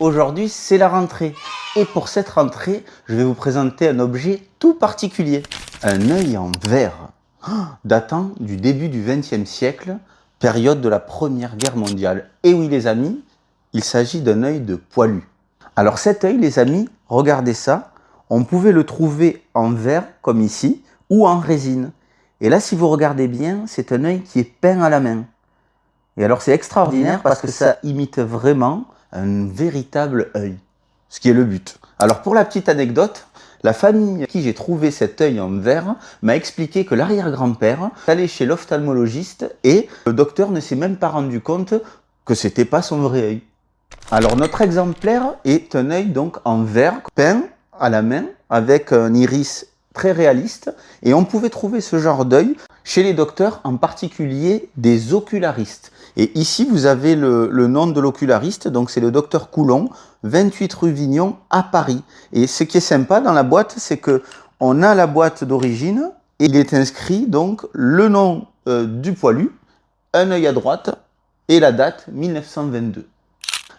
Aujourd'hui, c'est la rentrée. Et pour cette rentrée, je vais vous présenter un objet tout particulier. Un œil en verre, datant du début du XXe siècle, période de la Première Guerre mondiale. Et oui les amis, il s'agit d'un œil de poilu. Alors cet œil, les amis, regardez ça, on pouvait le trouver en verre, comme ici, ou en résine. Et là, si vous regardez bien, c'est un œil qui est peint à la main. Et alors c'est extraordinaire parce que ça imite vraiment un véritable œil, ce qui est le but. Alors pour la petite anecdote, la famille à qui j'ai trouvé cet œil en verre m'a expliqué que l'arrière-grand-père allait chez l'ophtalmologiste et le docteur ne s'est même pas rendu compte que c'était pas son vrai œil. Alors notre exemplaire est un œil donc en verre peint à la main avec un iris très réaliste et on pouvait trouver ce genre d'œil chez les docteurs, en particulier des ocularistes. Et ici vous avez le nom de l'oculariste, donc c'est le docteur Coulon, 28 rue Vignon à Paris. Et ce qui est sympa dans la boîte, c'est que on a la boîte d'origine et il est inscrit donc le nom du poilu, un œil à droite et la date 1922.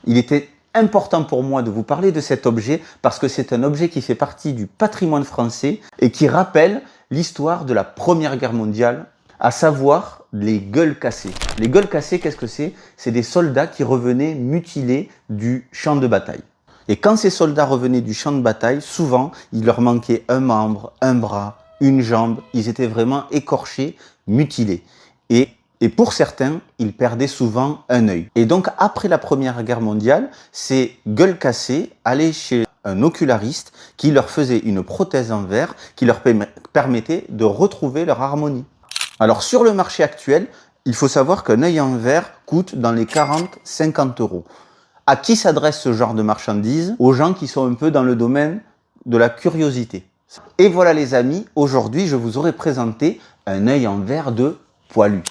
Il était important pour moi de vous parler de cet objet parce que c'est un objet qui fait partie du patrimoine français et qui rappelle l'histoire de la Première Guerre mondiale, à savoir les gueules cassées. Les gueules cassées, qu'est-ce que c'est? C'est des soldats qui revenaient mutilés du champ de bataille. Et quand ces soldats revenaient du champ de bataille, souvent, il leur manquait un membre, un bras, une jambe. Ils étaient vraiment écorchés, mutilés. Et pour certains, ils perdaient souvent un œil. Et donc, après la Première Guerre mondiale, ces gueules cassées allaient chez un oculariste qui leur faisait une prothèse en verre qui leur permettait de retrouver leur harmonie. Alors, sur le marché actuel, il faut savoir qu'un œil en verre coûte dans les 40-50 euros. À qui s'adresse ce genre de marchandise? Aux gens qui sont un peu dans le domaine de la curiosité. Et voilà les amis, aujourd'hui, je vous aurais présenté un œil en verre de poilu.